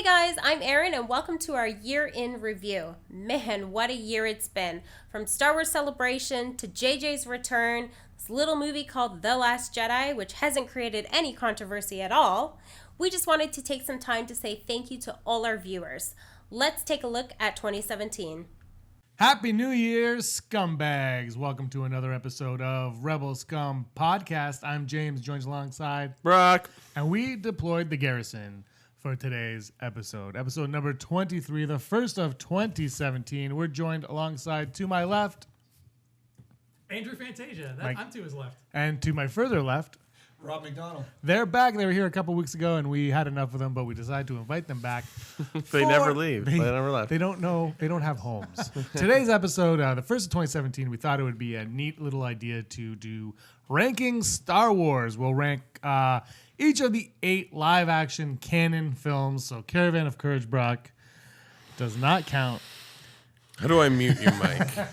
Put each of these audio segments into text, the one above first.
Hey guys, I'm Erin and welcome to our year in review. Man, what a year it's been. From Star Wars Celebration to JJ's return, this little movie called The Last Jedi, which hasn't created any controversy at all. We just wanted to take some time to say thank you to all our viewers. Let's take a look at 2017. Happy New Year, scumbags. Welcome to another episode of Rebel Scum Podcast. I'm James, joined alongside Brock. And we deployed the garrison for today's episode. Episode number 23, the first of 2017. We're joined alongside, to my left, Andrew Fantasia. I'm to his left. and to my further left, Rob McDonald. they're back. They were here a couple weeks ago, and we had enough of them, but we decided to invite them back. They never leave. They never left. They don't know. They don't have homes. Today's episode, the first of 2017, we thought it would be a neat little idea to do ranking Star Wars. We'll rank each of the 8 live-action canon films. So Caravan of Courage, Brock, does not count. How do I mute your mic? All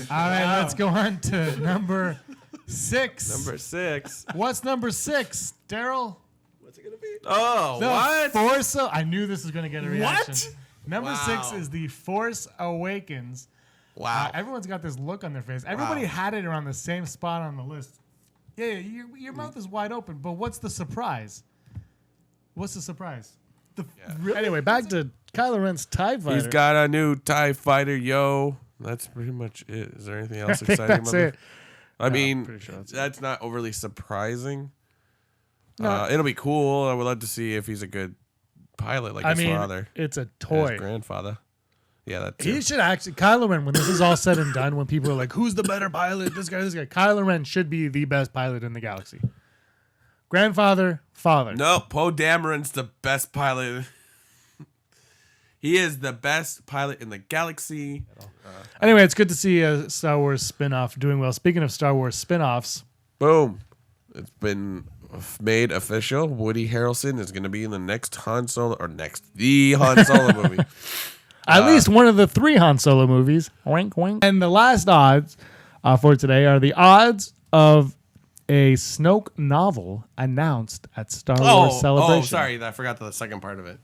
right, let's go on to number 6. Number 6. What's number 6, Daryl? What's it going to be? Oh, The what? Force. I knew this was going to get a reaction. What? Number 6 is The Force Awakens. Wow. Everyone's got this look on their face. Everybody had it around the same spot on the list. Yeah, your mouth is wide open, but what's the surprise? What's the surprise? Anyway, back to Kylo Ren's TIE Fighter. He's got a new TIE Fighter, yo. That's pretty much it. Is there anything else exciting that's about it. it? I mean, pretty sure that's not overly surprising. No. It'll be cool. I would love to see if he's a good pilot like his father. It's a His toy. grandfather. Yeah, that's He it. should actually, Kylo Ren, when this is all said and done, when people are like, who's the better pilot? This guy. Kylo Ren should be the best pilot in the galaxy. Grandfather, father. No, Poe Dameron's the best pilot. He is the best pilot in the galaxy. Anyway, it's good to see a Star Wars spin-off doing well. Speaking of Star Wars spin-offs. Boom. It's been made official. Woody Harrelson is going to be in the next Han Solo movie. At least one of the 3 Han Solo movies. Wink, wink. And the last odds for today are the odds of a Snoke novel announced at Star Wars Celebration. Oh, sorry. I forgot the second part of it.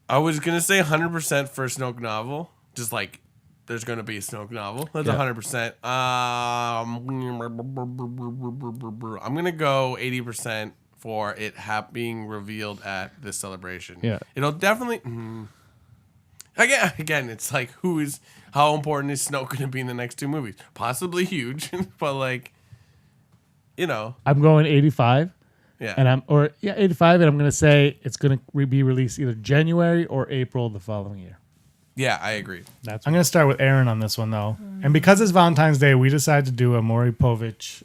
I was going to say 100% for a Snoke novel. Just like there's going to be a Snoke novel. That's 100%. I'm going to go 80% for it being revealed at this celebration. Yeah. It'll definitely... Again, it's like how important is Snoke going to be in the next 2 movies? Possibly huge, but like, I'm going 85. yeah. And 85, and I'm going to say it's going to be released either January or April the following year. Yeah, I agree. I'm going to start with Aaron on this one, though. And because it's Valentine's Day, we decided to do a Maury Povich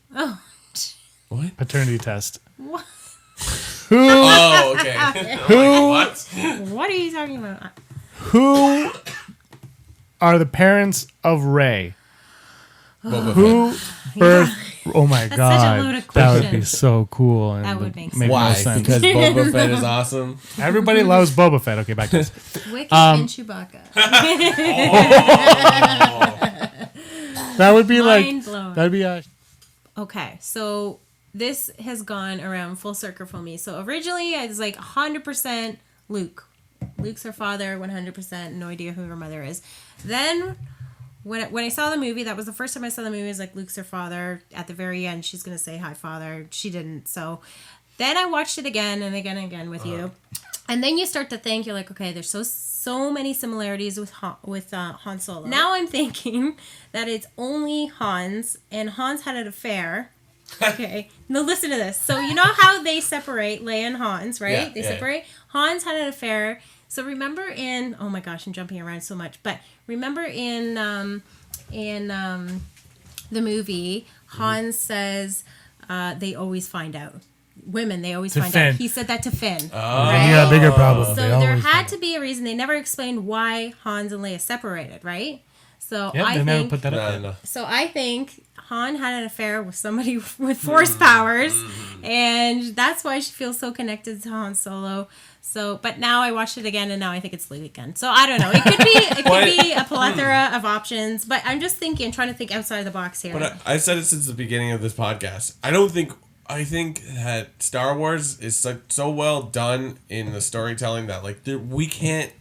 paternity test. What? Oh, okay. What are you talking about? Who are the parents of Rey? Who birthed... Oh, my That's God. such a loaded That would question. be so cool. And That would make no Why? sense. Because Boba Fett is awesome. Everybody loves Boba Fett. Okay, back to this. Wicket and Chewbacca. That would be Mind blown. That'd be Okay, so this has gone around full circle for me. So originally I was like 100% Luke. Luke's her father, 100%. No idea who her mother is. Then when I saw the movie, that was the first time I saw the movie. It was like Luke's her father. At the very end, she's gonna say hi, father. She didn't. So then I watched it again and again with you, and then you start to think, you're like, okay, there's so many similarities with Han Solo. Now I'm thinking that it's only Hans, and Hans had an affair. Okay, now listen to this. So you know how they separate Leia and Hans, right? Yeah, They separate. Hans had an affair. So remember in, oh my gosh, I'm jumping around so much, but remember in the movie, Hans says they always find out. Women, they always find out. He said that to Finn. Right? You got a bigger problem. So there had to be a reason. They never explained why Hans and Leia separated, right? So they never put that up. No. So I think Han had an affair with somebody with force powers, and that's why she feels so connected to Han Solo. So, but now I watched it again, and now I think it's Luke again. So I don't know. It could be a plethora of options, but I'm just trying to think outside of the box here. But I said it since the beginning of this podcast. I don't think I think that Star Wars is so well done in the storytelling that like we can't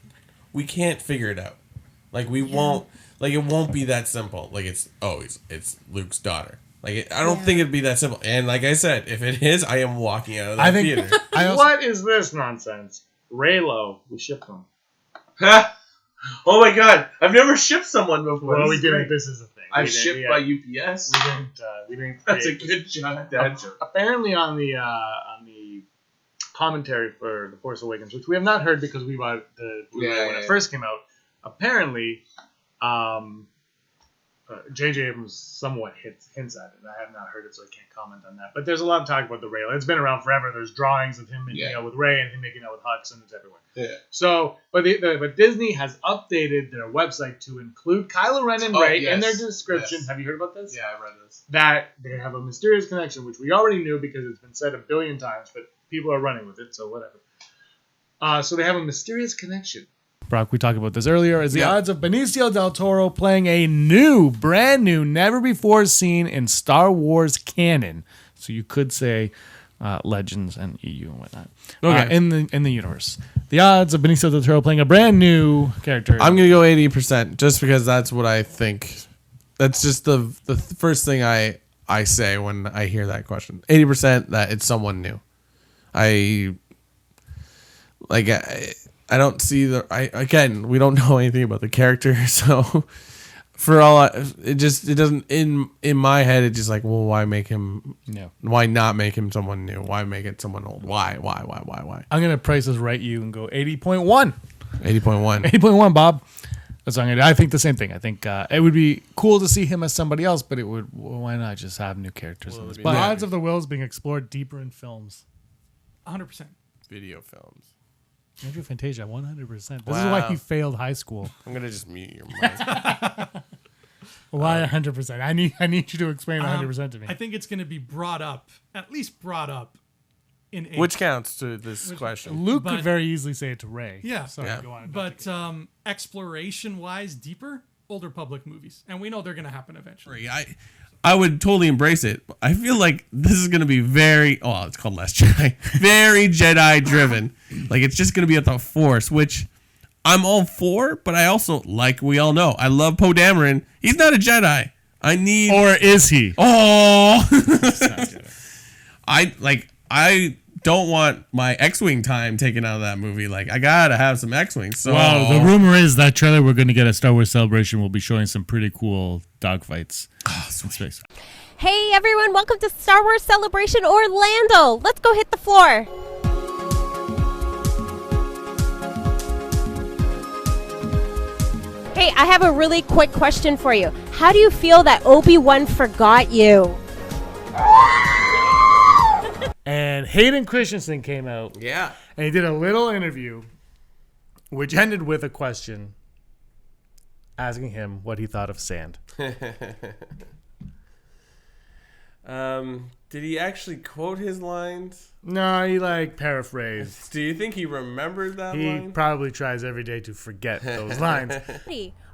figure it out. Like we won't. Like it won't be that simple. Like it's Luke's daughter. Like I don't think it'd be that simple. And like I said, if it is, I am walking out of that theater. What is this nonsense? REYLO, we shipped them. Oh my god, I've never shipped someone before. Well, we didn't. This is a thing. I've shipped by UPS. We didn't. That's a good job, Dad joke. Apparently, on the commentary for The Force Awakens, which we have not heard because we bought the Blu-ray when it first came out. Apparently, J.J. Abrams somewhat hints at it. I have not heard it, so I can't comment on that. But there's a lot of talk about the REY'S. It's been around forever. There's drawings of him making out with Rey and him making out with Hux, and it's everywhere. Yeah. So, but Disney has updated their website to include Kylo Ren and Rey in their description. Yes. Have you heard about this? Yeah, I read this. That they have a mysterious connection, which we already knew because it's been said a billion times, but people are running with it, so whatever. So they have a mysterious connection. Brock, we talked about this earlier. Is the odds of Benicio del Toro playing a brand new, never before seen in Star Wars canon? So you could say Legends and EU and whatnot. Okay. In the universe, the odds of Benicio del Toro playing a brand new character. I'm gonna go 80%, just because that's what I think. That's just the first thing I say when I hear that question. 80% that it's someone new. I don't see again, we don't know anything about the character, so it doesn't in my head. It's just like, well, why make him? No. Why not make him someone new? Why make it someone old? Why? I'm gonna price this right you and go 80.1. 80.1. 80.1, Bob. That's what I'm gonna do. I think the same thing. I think it would be cool to see him as somebody else, but why not just have new characters in this? But odds of the Wills being explored deeper in films. 100%. Video films. Andrew Fantasia, 100%. This is why he failed high school. I'm gonna just mute your mic. Why 100%? I need you to explain 100% to me. I think it's going to be at least brought up in age. Which counts to this question. Luke could very easily say it to Rey. Yeah. Sorry, go on. But exploration-wise, deeper, older public movies. And we know they're going to happen eventually. I would totally embrace it. I feel like this is going to be it's called Last Jedi. Very Jedi driven. Like it's just going to be at the Force, which I'm all for, but I also, like we all know, I love Poe Dameron. He's not a Jedi. Or is he? Oh. I don't want my X-Wing time taken out of that movie. Like, I gotta have some X-Wings. So. Well, the rumor is that trailer we're going to get at Star Wars Celebration will be showing some pretty cool dogfights. Oh, sweet. Hey everyone, welcome to Star Wars Celebration Orlando. Let's go hit the floor. Hey, I have a really quick question for you. How do you feel that Obi-Wan forgot you? And Hayden Christensen came out. Yeah. And he did a little interview, which ended with a question asking him what he thought of sand. Did he actually quote his lines? No, he paraphrased. Do you think he remembered that line? He probably tries every day to forget those lines.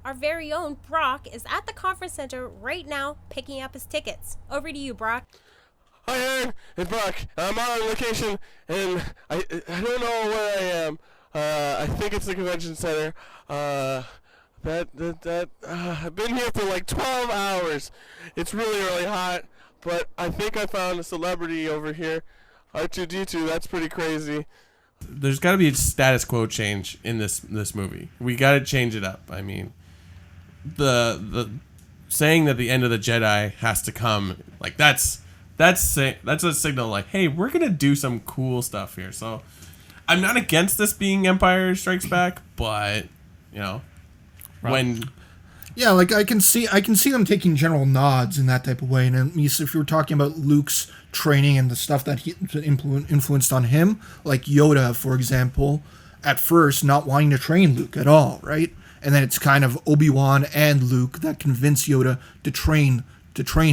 Our very own Brock is at the conference center right now picking up his tickets. Over to you, Brock. Hi, Aaron. It's Brock. I'm on location, and I don't know where I am. I think it's the convention center. I've been here for like 12 hours. It's really, really hot, but I think I found a celebrity over here. R2-D2, that's pretty crazy. There's got to be a status quo change in this movie. We got to change it up. I mean, the saying that the end of the Jedi has to come, like that's a signal like, hey, we're going to do some cool stuff here. So I'm not against this being Empire Strikes Back, but, you know, when... Yeah, like I can see them taking general nods in that type of way. And at least if you're talking about Luke's training and the stuff that he influenced on him, like Yoda, for example, at first not wanting to train Luke at all, right? And then it's kind of Obi-Wan and Luke that convince Yoda to train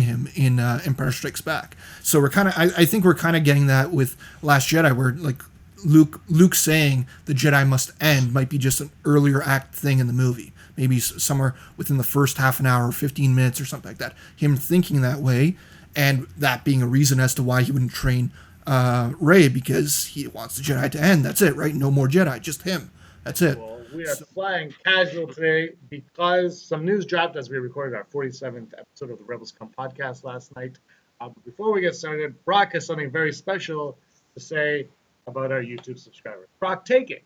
him in Empire Strikes Back. So we're kind of, I think we're kind of getting that with Last Jedi, where like Luke saying the Jedi must end might be just an earlier act thing in the movie. Maybe somewhere within the first half an hour, 15 minutes or something like that. Him thinking that way and that being a reason as to why he wouldn't train Rey, because he wants the Jedi to end. That's it, right? No more Jedi, just him. That's it. Well, we are flying casual today because some news dropped as we recorded our 47th episode of the Rebel Scum Podcast last night. But before we get started, Brock has something very special to say about our YouTube subscribers. Brock, take it.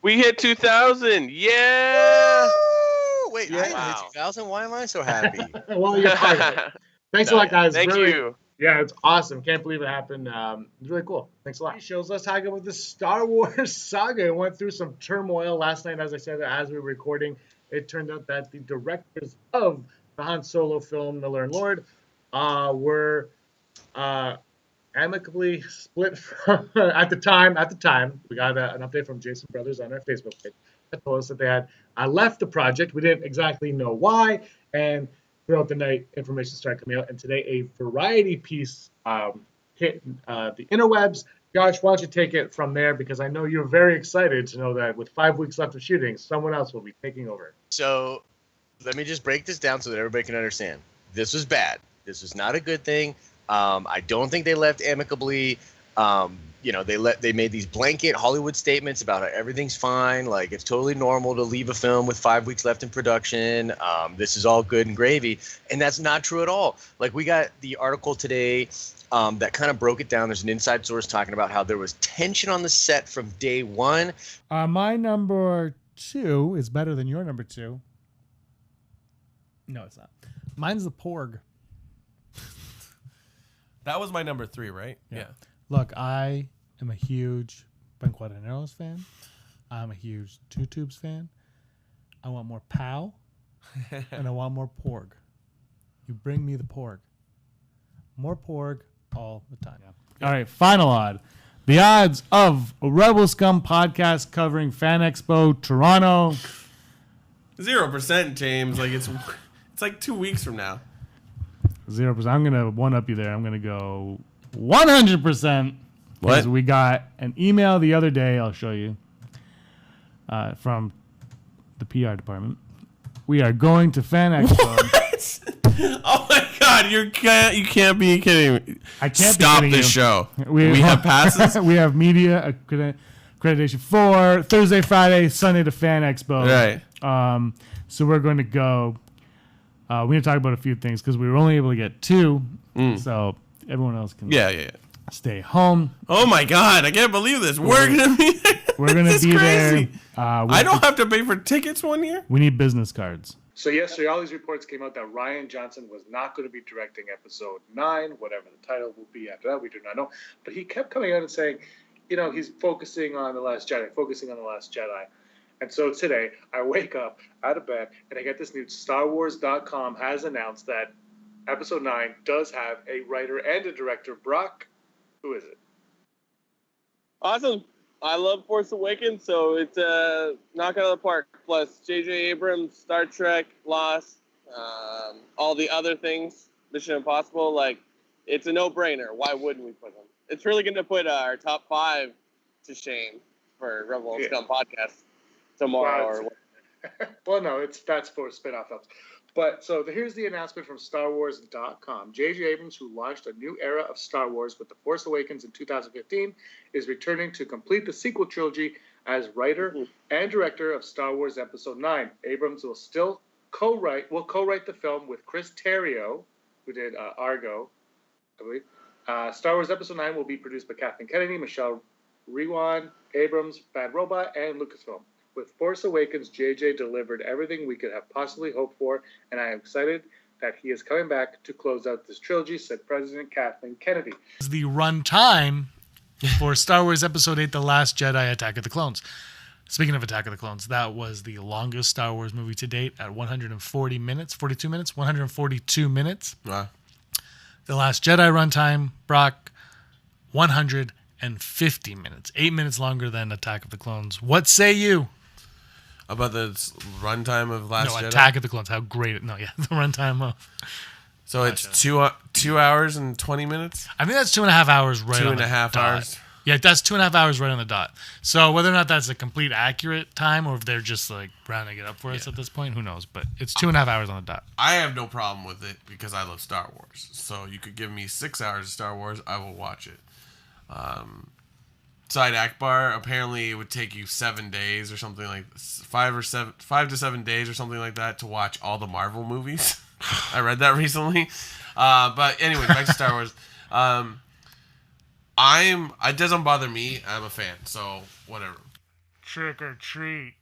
We hit 2,000. Yeah. Wait, I hit 2,000? Why am I so happy? Well, you're part of it. Thanks a lot, guys. Thank you. Yeah, it's awesome. Can't believe it happened. It's really cool. Thanks a lot. He shows us how to go with the Star Wars saga. It went through some turmoil last night, as I said, as we were recording. It turned out that the directors of the Han Solo film, Miller and Lord, were amicably split from, at the time. We got an update from Jason Brothers on our Facebook page that told us that they had left the project. We didn't exactly know why, and throughout the night, information started coming out, and today a variety piece hit the interwebs. Josh, why don't you take it from there, because I know you're very excited to know that with 5 weeks left of shooting, someone else will be taking over. So let me just break this down so that everybody can understand. This was bad. This was not a good thing. I don't think they left amicably. They made these blanket Hollywood statements about how everything's fine, like it's totally normal to leave a film with 5 weeks left in production. This is all good and gravy, and that's not true at all. Like, we got the article today that kind of broke it down. There's an inside source talking about how there was tension on the set from day one. My number 2 is better than your number 2. No, it's not. Mine's the Porg. That was my number 3, right? Yeah. Look, I am a huge Banqueteneros fan. I'm a huge Two Tubes fan. I want more POW, and I want more Porg. You bring me the Porg. More Porg all the time. Yeah. All right, final odd. The odds of a Rebel Scum podcast covering Fan Expo Toronto. 0%, James. Like it's like 2 weeks from now. 0%. I'm gonna one up you there. I'm gonna go 100%. Because we got an email the other day. I'll show you from the PR department. We are going to Fan Expo. What? Oh my God! You can't be kidding me. I can't Stop be this you. show. We have passes. We have media accreditation for Thursday, Friday, Sunday to Fan Expo. Right. So we're going to go. We're going to talk about a few things because we were only able to get 2. So everyone else can stay home. Oh my God! I can't believe this. We're gonna be there. We're gonna be crazy. there. I don't have to pay for tickets 1 year. We need business cards. So yesterday, all these reports came out that Rian Johnson was not going to be directing episode 9, whatever the title will be after that, we do not know. But he kept coming out and saying, he's focusing on The Last Jedi. And so today, I wake up out of bed, and I get this news. StarWars.com has announced that episode 9 does have a writer and a director. Brock, who is it? Awesome. I love Force Awakens, so it's a knock out of the park. Plus, J.J. Abrams, Star Trek, Lost, all the other things, Mission Impossible. Like, it's a no-brainer. Why wouldn't we put him? It's really going to put our top 5 to shame for Rebel Scum Podcast tomorrow. Well, no, that's for spin-off films. But so here's the announcement from StarWars.com. J.J. Abrams, who launched a new era of Star Wars with The Force Awakens in 2015, is returning to complete the sequel trilogy as writer and director of Star Wars Episode 9. Abrams will still co-write the film with Chris Terrio, who did Argo, I believe. Star Wars Episode 9 will be produced by Kathleen Kennedy, Michelle Rewan, Abrams, Bad Robot, and Lucasfilm. With Force Awakens, JJ delivered everything we could have possibly hoped for, and I am excited that he is coming back to close out this trilogy, said President Kathleen Kennedy. The runtime for Star Wars Episode 8, The Last Jedi, Attack of the Clones. Speaking of Attack of the Clones, that was the longest Star Wars movie to date at 142 minutes. Wow. The Last Jedi runtime, Brock, 150 minutes. 8 minutes longer than Attack of the Clones. What say you? About the runtime of Last Jedi? Attack of the Clones. How great the runtime of. So it's 2 hours and 20 minutes? I think that's 2.5 hours right on the dot. 2.5 hours. Yeah, that's 2.5 hours right on the dot. So whether or not that's a complete accurate time or if they're just like rounding it up for us at this point, who knows? But it's 2.5 hours on the dot. I have no problem with it because I love Star Wars. So you could give me 6 hours of Star Wars, I will watch it. Side Akbar, apparently it would take you 7 days or something like 5 to 7 days or something like that to watch all the Marvel movies. I read that recently. But anyway, back to Star Wars. It doesn't bother me. I'm a fan, so whatever. Trick or treat.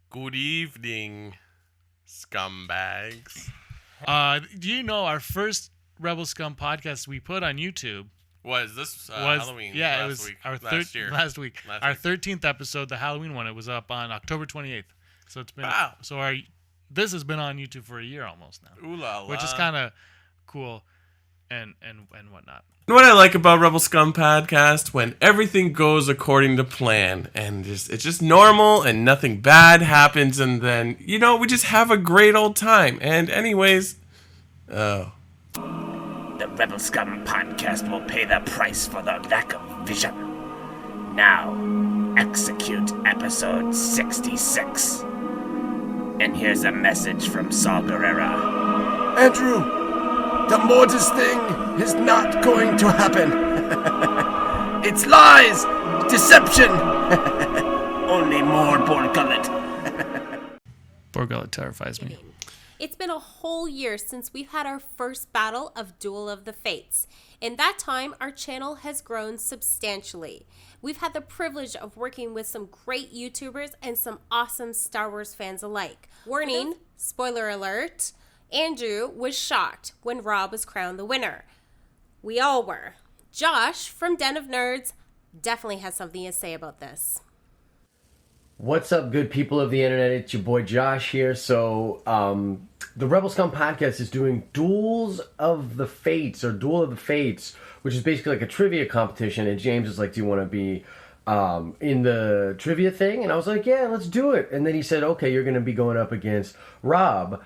Good evening, scumbags. Do you know our first Rebel Scum podcast we put on YouTube was this Halloween? Yeah, last it was week, our last week. Our 13th episode, the Halloween one. It was up on October 28th. So it's been this has been on YouTube for a year almost now. Ooh la la. Which is kind of cool and whatnot. What I like about Rebel Scum Podcast, when everything goes according to plan and it's just normal and nothing bad happens, and then, we just have a great old time. And anyways, the Rebel Scum Podcast will pay the price for the lack of vision. Now, execute episode 66. And here's a message from Saw Gerrera. Andrew! The Mortis thing is not going to happen. It's lies, deception. Only more Borgullet. Borgullet terrifies me. It's been a whole year since we've had our first battle of Duel of the Fates. In that time, our channel has grown substantially. We've had the privilege of working with some great YouTubers and some awesome Star Wars fans alike. Warning, spoiler alert, Andrew was shocked when Rob was crowned the winner. We all were. Josh from Den of Nerds definitely has something to say about this. What's up, good people of the internet? It's your boy Josh here. So, the Rebel Scum Podcast is doing Duel of the Fates, which is basically like a trivia competition. And James is like, do you want to be in the trivia thing? And I was like, yeah, let's do it. And then he said, okay, you're going to be going up against Rob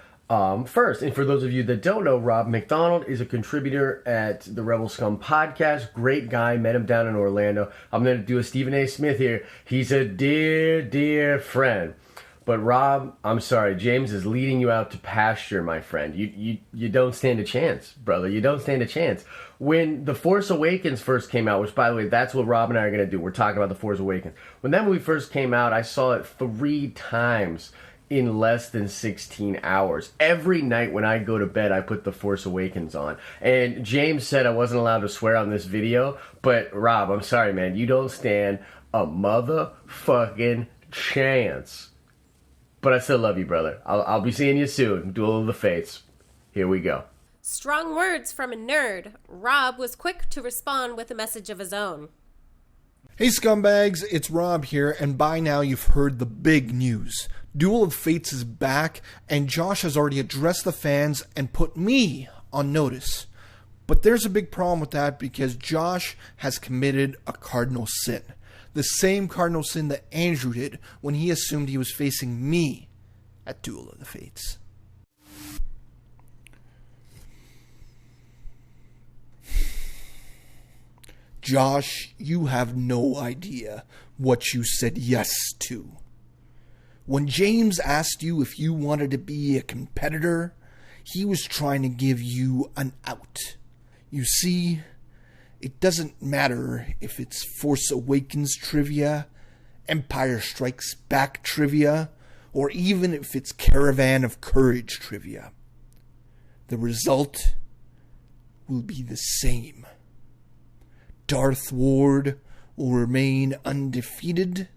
first. And for those of you that don't know, Rob McDonald is a contributor at the Rebel Scum Podcast. Great guy. Met him down in Orlando. I'm going to do a Stephen A. Smith here. He's a dear, dear friend. But Rob, I'm sorry. James is leading you out to pasture, my friend. You don't stand a chance, brother. You don't stand a chance. When The Force Awakens first came out, which, by the way, that's what Rob and I are going to do. We're talking about The Force Awakens. When that movie first came out, I saw it 3 times in less than 16 hours. Every night when I go to bed, I put The Force Awakens on. And James said I wasn't allowed to swear on this video, but Rob, I'm sorry, man. You don't stand a motherfucking chance. But I still love you, brother. I'll be seeing you soon. Duel of the Fates. Here we go. Strong words from a nerd. Rob was quick to respond with a message of his own. Hey scumbags, it's Rob here, and by now you've heard the big news. Duel of Fates is back, and Josh has already addressed the fans and put me on notice. But there's a big problem with that because Josh has committed a cardinal sin. The same cardinal sin that Andrew did when he assumed he was facing me at Duel of the Fates. Josh, you have no idea what you said yes to. When James asked you if you wanted to be a competitor, he was trying to give you an out. You see, it doesn't matter if it's Force Awakens trivia, Empire Strikes Back trivia, or even if it's Caravan of Courage trivia. The result will be the same. Darth Ward will remain undefeated,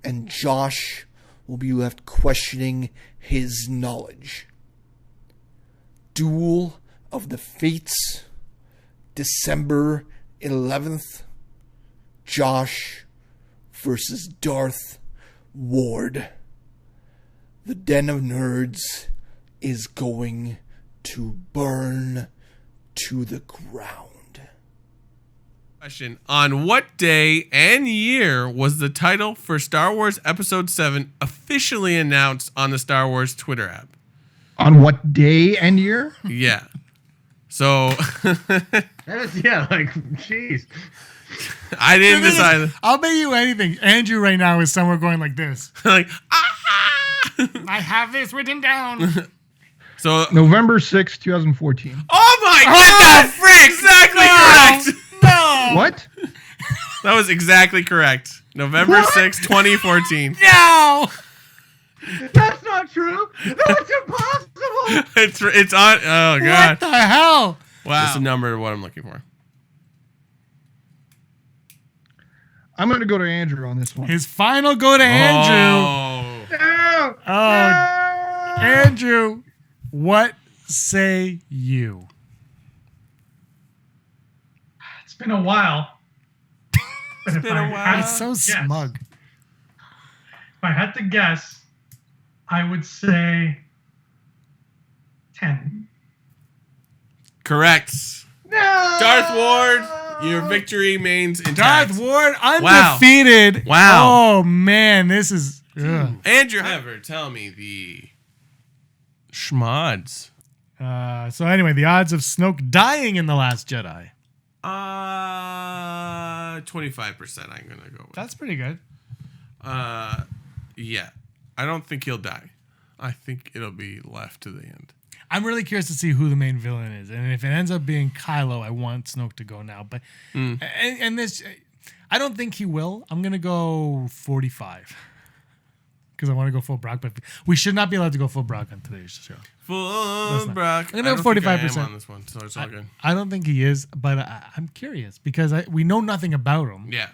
and Josh will be left questioning his knowledge. Duel of the Fates, December 11th, Josh versus Darth Ward. The Den of Nerds is going to burn to the ground. Question: on what day and year was the title for Star Wars Episode 7 officially announced on the Star Wars Twitter app? On what day and year? Yeah. So Jeez. I didn't decide. I'll bet you anything. Andrew right now is somewhere going like this. Like, I have this written down. So November 6, 2014. Oh my God! frick! Exactly correct. No. What? That was exactly correct. November 6, 2014. No. That's not true. That's impossible. It's on. Oh God! What the hell? Wow. That's the number of what I'm looking for. I'm going to go to Andrew on this one. His final go to Andrew. No. Oh, Andrew, what say you? It's been a while. It's been a while. It's so smug. If I had to guess, I would say 10. Correct. No. Darth Ward, your victory remains intact. Darth Ward undefeated. Wow. Oh man, this is. Ugh. Andrew, however, tell me the schmods. So anyway, the odds of Snoke dying in The Last Jedi. 25%. I'm gonna go with. That's pretty good. Yeah, I don't think he'll die. I think it'll be left to the end. I'm really curious to see who the main villain is, and if it ends up being Kylo, I want Snoke to go now. But and this, I don't think he will. I'm gonna go 45 because I want to go full Brock. But we should not be allowed to go full Brock on today's show. Full Brock. I'm gonna go 45% on this one, so it's all good. I don't think he is, but I'm curious because we know nothing about him. Yeah.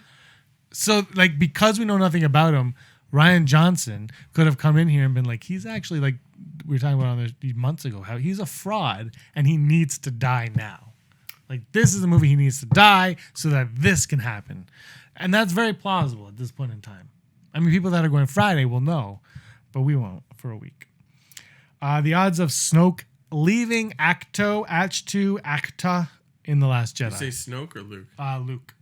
So like because we know nothing about him, Rian Johnson could have come in here and been like, he's actually like we were talking about on this months ago, how he's a fraud and he needs to die now. Like this is the movie he needs to die so that this can happen, and that's very plausible at this point in time. I mean, people that are going Friday will know, but we won't for a week. The odds of Snoke leaving Acta in The Last Jedi. You say Snoke or Luke? Luke.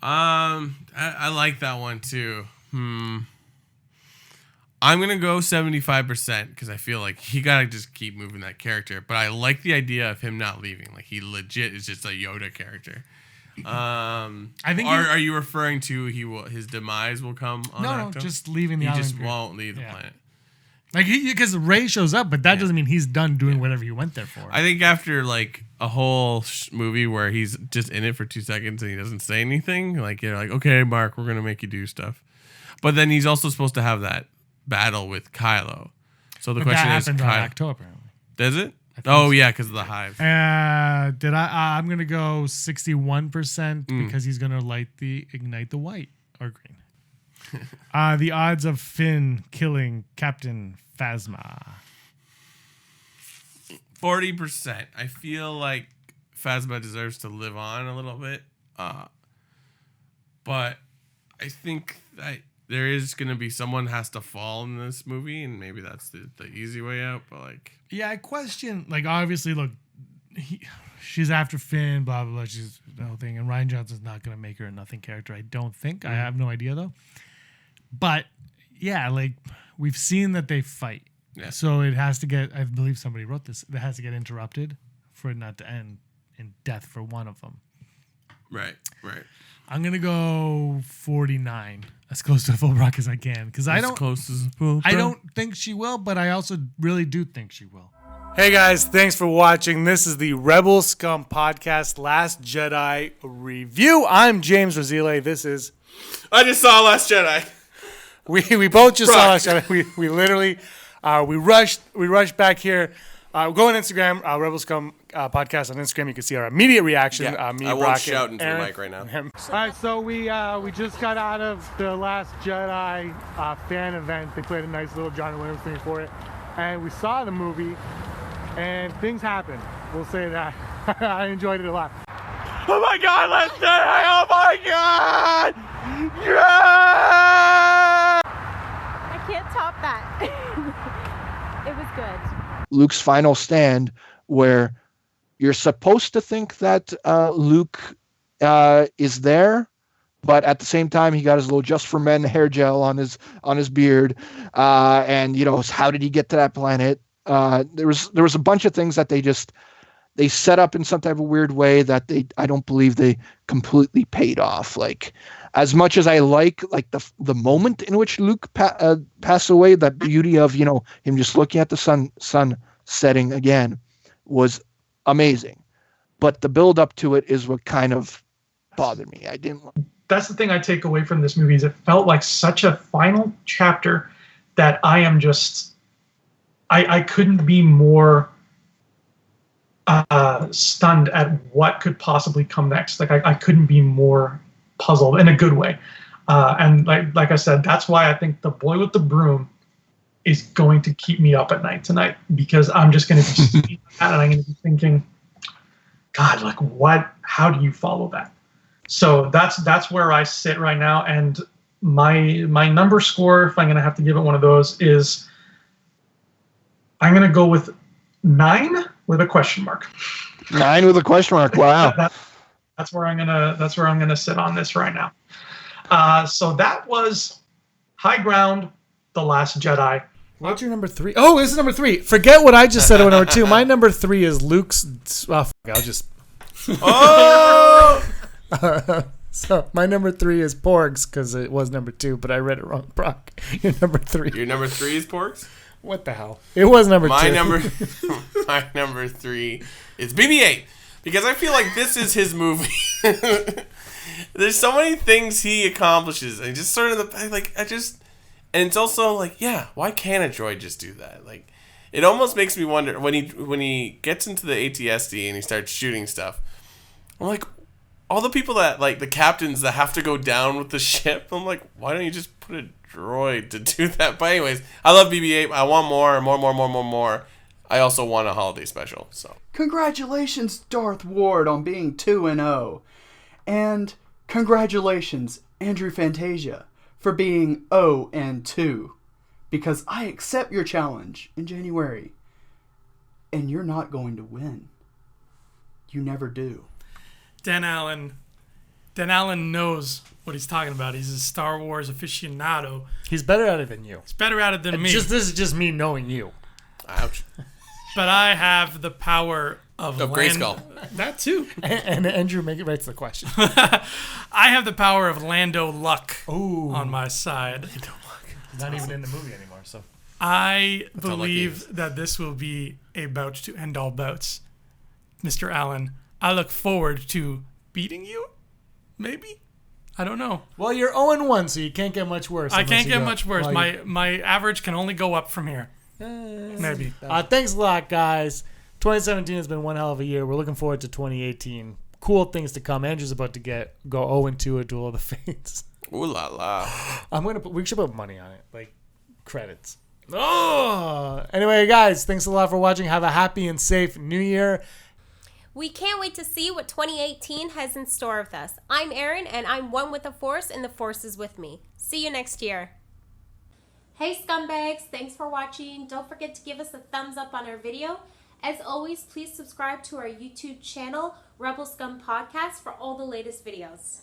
I like that one too. I'm gonna go 75% because I feel like he gotta just keep moving that character. But I like the idea of him not leaving. Like he legit is just a Yoda character. I think. Are you referring to his demise will come on? No, just leaving the He island. just won't leave the planet. Like because Rey shows up, but that doesn't mean he's done doing whatever he went there for. I think after like a whole movie where he's just in it for 2 seconds and he doesn't say anything, like you're like, okay, Mark, we're gonna make you do stuff. But then he's also supposed to have that battle with Kylo. So the question is, happens on Acta, apparently. Does it? Oh yeah, because of the hive. I'm gonna go 61% because he's gonna ignite the white or green. The odds of Finn killing Captain Phasma. 40%. I feel like Phasma deserves to live on a little bit. But I think that there is going to be someone has to fall in this movie, and maybe that's the easy way out. But like, yeah, I question. Like, obviously, look, she's after Finn, blah blah blah. She's the whole thing, and Rian Johnson's not going to make her a nothing character. I don't think. I have no idea though. But yeah, like we've seen that they fight, so it has to get. I believe somebody wrote this. It has to get interrupted for it not to end in death for one of them. Right. I'm gonna go 49, as close to full Brock as I can, because I don't think she will, but I also really do think she will. Hey guys, thanks for watching. This is the Rebel Scum Podcast Last Jedi review. I'm James Razile. This is. I just saw Last Jedi. We both just saw Last Jedi. We literally we rushed back here. Go on Instagram, Rebel Scum Podcast on Instagram. You can see our immediate reaction. Yeah, me, I Brock, won't shout into Aaron, the mic right now. All right, so we just got out of the Last Jedi fan event. They played a nice little John Williams thing for it, and we saw the movie, and things happened. We'll say that. I enjoyed it a lot. Oh my God, Last Jedi! Oh my God! Yeah! I can't top that. It was good. Luke's final stand, where you're supposed to think that Luke is there, but at the same time he got his little Just for Men hair gel on his beard, and how did he get to that planet? There was a bunch of things that they they set up in some type of weird way that I don't believe they completely paid off. Like, as much as I like the moment in which Luke passed away, that beauty of, him just looking at the sun setting again was amazing. But the build up to it is what kind of bothered me. That's the thing I take away from this movie is it felt like such a final chapter that I am just, I couldn't be more stunned at what could possibly come next. Like I couldn't be more puzzled in a good way. And like I said, that's why I think The Boy with the Broom is going to keep me up at night tonight, because I'm just going to be seeing that and I'm going to be thinking, God, like what? How do you follow that? So that's where I sit right now, and my number score, if I'm going to have to give it one of those, is I'm going to go with 9 with a question mark. 9 with a question mark. Wow. That's where I'm gonna sit on this right now. So that was High Ground, The Last Jedi. What's your number 3? Oh, this is number 3. Forget what I just said about number 2. My number 3 is Luke's. Oh, I'll just. Oh. So my number 3 is Porgs because it was number 2, but I read it wrong. Brock, your number 3. Your number 3 is Porgs? What the hell? It was number 2. My number 3 is BB-8 because I feel like this is his movie. There's so many things he accomplishes, and just sort of and it's also like, yeah, why can't a droid just do that? Like, it almost makes me wonder when he gets into the AT-ST and he starts shooting stuff. I'm like, all the people that, like, the captains that have to go down with the ship, I'm like, why don't you just put a droid to do that? But anyways, I love BB-8. I want more. I also want a holiday special. So congratulations, Darth Ward, on being 2-0. And congratulations, Andrew Fantasia, for being 0-2. Because I accept your challenge in January. And you're not going to win. You never do. Dan Allen knows what he's talking about. He's a Star Wars aficionado. He's better at it than you. He's better at it than me. This is just me knowing you. Ouch. But I have the power of Grayskull. That too. And Andrew writes the question. I have the power of Lando Luck on my side. Lando Luck. He's not even in the movie anymore. So I believe that this will be a bout to end all bouts. Mr. Allen, I look forward to beating you. Maybe? I don't know. Well, you're 0-1, so you can't get much worse. I can't get much worse. My average can only go up from here. Maybe. Thanks a lot, guys. 2017 has been one hell of a year. We're looking forward to 2018. Cool things to come. Andrew's about to go 0-2 at Duel of the Fates. Ooh la la. We should put money on it, like credits. Oh. Anyway, guys, thanks a lot for watching. Have a happy and safe New Year. We can't wait to see what 2018 has in store with us. I'm Erin, and I'm one with the Force, and the Force is with me. See you next year. Hey scumbags, thanks for watching. Don't forget to give us a thumbs up on our video. As always, please subscribe to our YouTube channel, Rebel Scum Podcast, for all the latest videos.